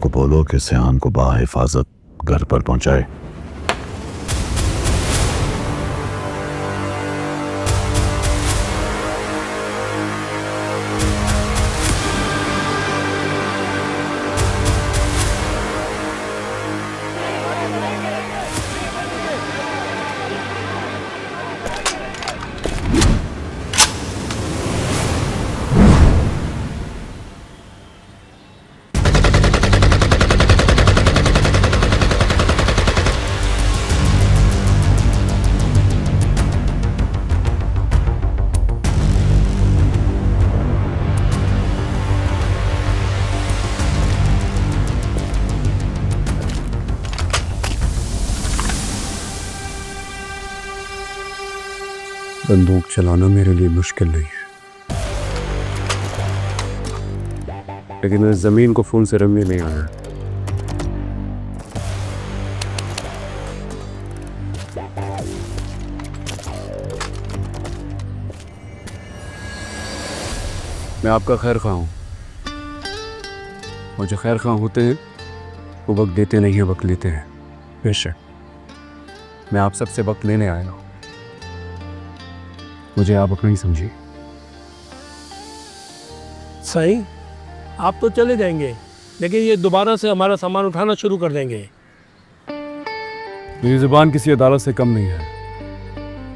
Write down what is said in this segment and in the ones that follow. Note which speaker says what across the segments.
Speaker 1: को बोलो कि सियान को बाहिफाजत घर पर पहुंचाए।
Speaker 2: बंदूक चलाना मेरे लिए मुश्किल नहीं है, लेकिन मैं जमीन को खून से रंगने नहीं आया। मैं आपका खैर खा हूं, और जो खैर खा होते हैं वो वक्त देते नहीं है, वक्त लेते हैं। बेशक मैं आप सबसे वक्त लेने आया हूं, मुझे आप अपना ही समझिए।
Speaker 3: सही, आप तो चले जाएंगे, लेकिन ये दोबारा से हमारा सामान उठाना शुरू कर देंगे।
Speaker 2: मेरी जुबान किसी अदालत से कम नहीं है।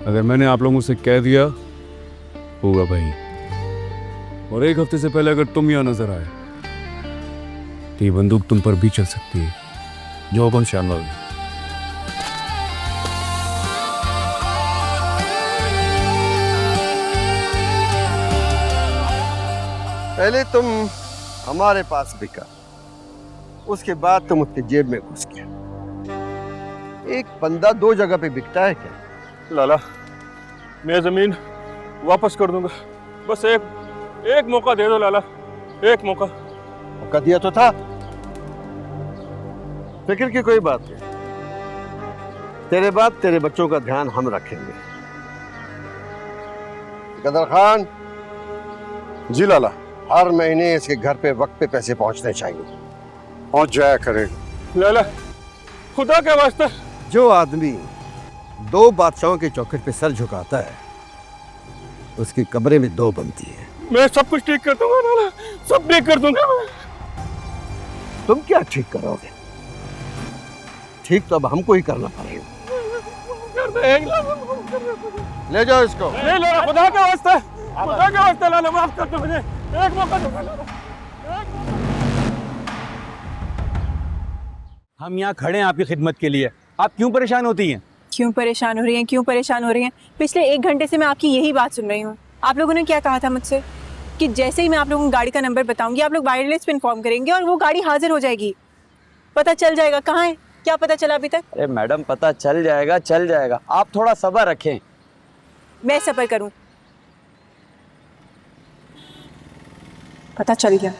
Speaker 2: अगर मैंने आप लोगों से कह दिया होगा भाई, और एक हफ्ते से पहले अगर तुम यहाँ नजर आए तो ये बंदूक तुम पर भी चल सकती है। जो अपन शानदार।
Speaker 4: पहले तुम हमारे पास बिका, उसके बाद तुम उसकी जेब में घुस गया। एक बंदा दो जगह पे बिकता है क्या?
Speaker 5: लाला, मैं जमीन वापस कर दूंगा, बस एक मौका दे दो लाला, एक मौका।
Speaker 4: मौका दिया तो था, फिक्र की कोई बात नहीं। तेरे बाद तेरे बच्चों का ध्यान हम रखेंगे। कदर खान।
Speaker 6: जी लाला।
Speaker 4: हर महीने इसके घर पे वक्त पे पैसे पहुंचने चाहिए।
Speaker 6: पहुंच जाया करेगा।
Speaker 5: लाला, खुदा के वास्ते।
Speaker 4: जो आदमी दो बादशाहों के चौखट पे सर झुकाता है, उसकी कब्रें में दो बनती है।
Speaker 5: मैं सब कुछ ठीक कर दूंगा लाला, सब ठीक कर दूंगा मैं।
Speaker 4: तुम क्या ठीक करोगे? ठीक तो अब हमको ही करना पड़ेगा। ले जाओ इसको।
Speaker 5: नहीं लाला, खुदा के वास्ते, खुदा के वास्ते लाला, माफ कर दो मुझे, एक मौका दो लाला।
Speaker 7: हम यहाँ खड़े हैं आपकी खिदमत के लिए, आप क्यों परेशान होती हैं?
Speaker 8: क्यों परेशान हो रही हैं? क्यों परेशान हो रही हैं? पिछले 1 घंटे से मैं आपकी यही बात सुन रही हूँ। आप लोगों ने क्या कहा था मुझसे कि जैसे ही मैं आप लोगों को गाड़ी का नंबर बताऊंगी, आप लोग वायरलेस पे इन्फॉर्म करेंगे और वो गाड़ी हाजिर हो जाएगी। पता चल जाएगा कहाँ है, क्या पता चला अभी तक?
Speaker 7: अरे मैडम, पता चल जाएगा, चल जाएगा, आप थोड़ा सब्र रखें।
Speaker 8: मैं सब्र करूँ? पता चल गया।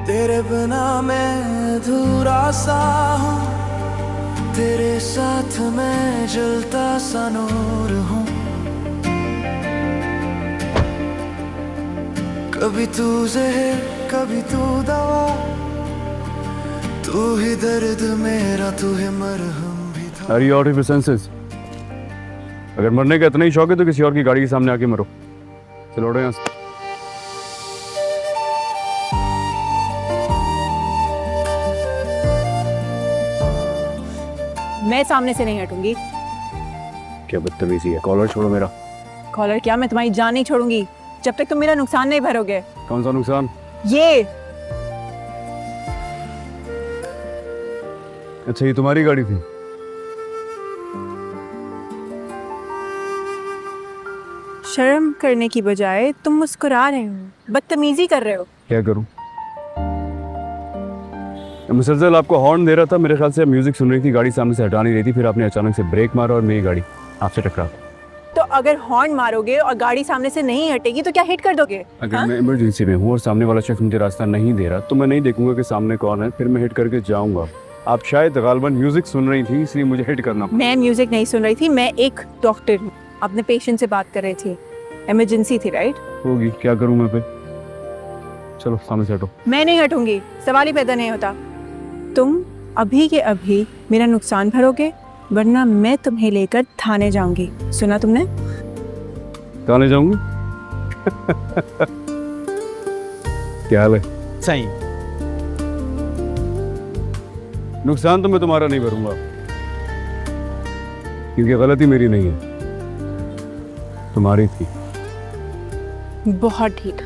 Speaker 9: तेरे बिना मैं अधूरा सा हूँ, तेरे साथ मैं जलता सा नूर हूँ। कभी तू जहर, कभी तू दवा, तू ही दर्द मेरा, तू ही मरहम भी था।
Speaker 2: Are you out of your senses? अगर मरने का इतना ही शौक है तो किसी और की गाड़ी के सामने आके मरो। चलो उठो यहाँ से।
Speaker 8: मैं सामने से नहीं हटूंगी।
Speaker 2: क्या बदतमीजी है, कॉलर छोड़ो मेरा।
Speaker 8: कॉलर क्या? मैं तुम्हारी जान नहीं छोड़ूंगी जब तक तुम मेरा नुकसान नहीं भरोगे।
Speaker 2: कौन सा नुकसान?
Speaker 8: ये
Speaker 2: अच्छा, ये तुम्हारी गाड़ी थी?
Speaker 8: शर्म करने की बजाय तुम मुस्कुरा रहे हो, बदतमीजी कर रहे हो।
Speaker 2: क्या करूं? मुसलसल आपको हॉर्न दे रहा था, मेरे ख्याल से म्यूजिक सुन रही थी, गाड़ी सामने से हटा नहीं रही थी, फिर आपने अचानक से ब्रेक मारा और मेरी गाड़ी आपसे टकरा।
Speaker 8: तो अगर हॉर्न मारोगे और गाड़ी सामने से नहीं हटेगी तो क्या हिट कर दोगे?
Speaker 2: अगर मैं इमरजेंसी में हूँ और सामने वाला शख्स मुझे रास्ता नहीं दे रहा तो मैं नहीं देखूंगा कि सामने कौन है, फिर मैं हिट करके जाऊंगा। आप शायद गालबन म्यूजिक सुन रही थी इसलिए मुझे हिट करना पड़ा।
Speaker 8: मैं म्यूजिक नहीं सुन रही थी, मैं एक डॉक्टर हूँ, अपने पेशेंट से बात कर रही थी, इमरजेंसी थी राइट?
Speaker 2: होगी, क्या करूँ मैं फिर? चलो सामने से हटो।
Speaker 8: मैं नहीं हटूंगी, सवाल ही पैदा नहीं होता। तुम अभी के अभी मेरा नुकसान भरोगे वरना मैं तुम्हें लेकर थाने जाऊंगी, सुना तुमने?
Speaker 2: थाने जाऊंगी? क्या हाल है?
Speaker 7: सही।
Speaker 2: नुकसान तो मैं तुम्हारा नहीं भरूंगा क्योंकि गलती मेरी नहीं है, तुम्हारी थी।
Speaker 8: बहुत ठीक,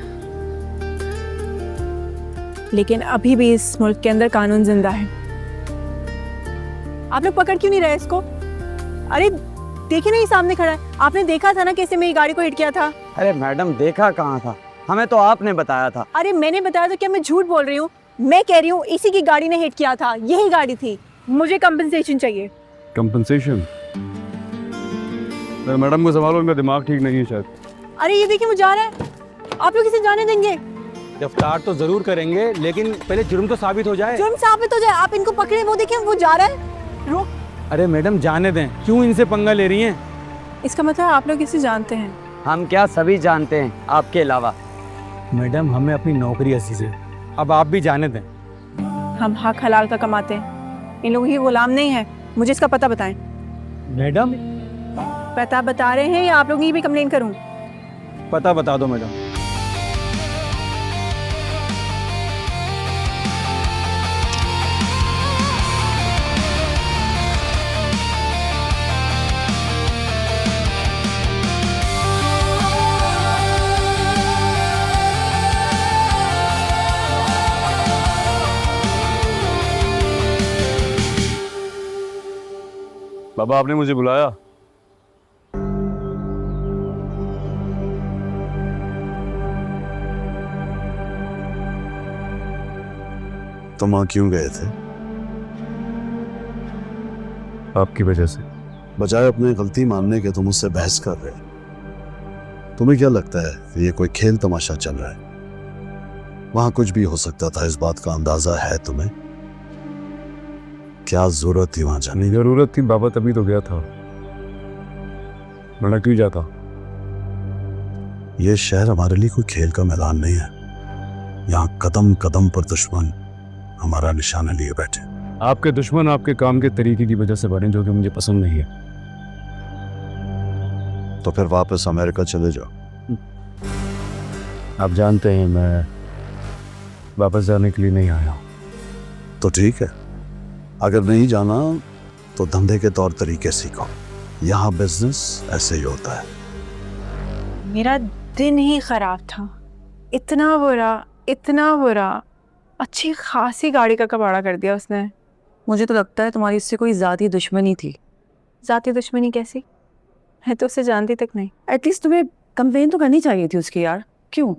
Speaker 8: लेकिन अभी भी इस मुल्क के अंदर कानून जिंदा है। आप लोग पकड़ क्यों नहीं रहे इसको? अरे देखिए ना, ये सामने खड़ा है, आपने देखा था ना कैसे मेरी गाड़ी को हिट किया था?
Speaker 7: अरे मैडम देखा कहाँ था, हमें तो आपने बताया था।
Speaker 8: अरे मैंने बताया तो क्या मैं झूठ बोल रही हूँ? मैं कह रही हूँ इसी की गाड़ी ने हिट किया था, यही गाड़ी थी, मुझे कंपनसेशन चाहिए।
Speaker 2: कंपनसेशन? मैडम को संभालो, इनका दिमाग ठीक नहीं है शायद।
Speaker 8: अरे ये देखिए वो जा रहा है, आप लोग इसे जाने देंगे?
Speaker 7: गिरफ्तार तो जरूर करेंगे लेकिन पहले जुर्म तो साबित हो जाए।
Speaker 8: जुर्म साबित हो जाए, आप इनको पकड़े, वो देखिए वो जा रहा है, रोक।
Speaker 7: अरे मैडम जाने दें, क्यों इनसे पंगा ले रही हैं?
Speaker 8: इसका मतलब आप लोग इसे जानते हैं?
Speaker 7: हम क्या सभी जानते हैं आपके अलावा। मैडम हमें अपनी नौकरी अजीज है, अब आप भी जाने दें।
Speaker 8: हम हक हलाल का कमाते हैं, इन लोगों की गुलाम नहीं है। मुझे इसका पता बताएं।
Speaker 7: मैडम
Speaker 8: पता बता रहे हैं या आप लोगों की भी कंप्लेन करूं?
Speaker 7: पता बता दो मैडम।
Speaker 2: बाबा आपने मुझे बुलाया?
Speaker 1: तुम वहां क्यों गए थे?
Speaker 2: आपकी वजह से।
Speaker 1: बजाय अपनी गलती मानने के तुम मुझसे बहस कर रहे हो। तुम्हें क्या लगता है कि ये कोई खेल तमाशा चल रहा है? वहां कुछ भी हो सकता था, इस बात का अंदाजा है तुम्हें? क्या जरूरत थी वहां जाने?
Speaker 2: जरूरत थी बाबा, तभी तो गया था, वरना क्यों जाता?
Speaker 1: ये शहर हमारे लिए कोई खेल का मैदान नहीं है। यहाँ कदम कदम पर दुश्मन हमारा निशाना लिए बैठे।
Speaker 2: आपके दुश्मन आपके काम के तरीके की वजह से बने, जो कि मुझे पसंद नहीं है।
Speaker 1: तो फिर वापस अमेरिका चले जाओ।
Speaker 2: आप जानते हैं मैं वापस जाने के लिए नहीं आया।
Speaker 1: तो ठीक है, अगर नहीं जाना तो धंधे के तौर तरीके सीखो। यहाँ बिजनेस ऐसे ही होता है।
Speaker 8: मेरा दिन ही खराब था, इतना बुरा, अच्छी खासी गाड़ी का कबाड़ा कर दिया उसने।
Speaker 10: मुझे तो लगता है तुम्हारी इससे कोई ज़ाती दुश्मनी थी।
Speaker 8: ज़ाती दुश्मनी कैसी? मैं तो उसे जानती तक नहीं।
Speaker 10: एटलीस्ट तुम्हें कंप्लेन तो करनी चाहिए थी उसकी यार। क्यों?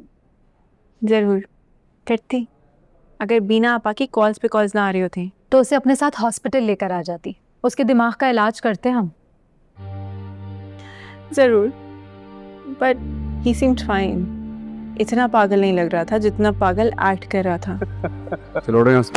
Speaker 8: ज़रूर करती, अगर बीना आपा की कॉल्स पे कॉल्स ना आ रही होती
Speaker 10: तो उसे अपने साथ हॉस्पिटल लेकर आ जाती, उसके दिमाग का इलाज करते हम।
Speaker 8: ज़रूर, बट ही सीम्ड फाइन। इतना पागल नहीं लग रहा था जितना पागल एक्ट कर रहा था।
Speaker 2: चलो उठो यहाँ से।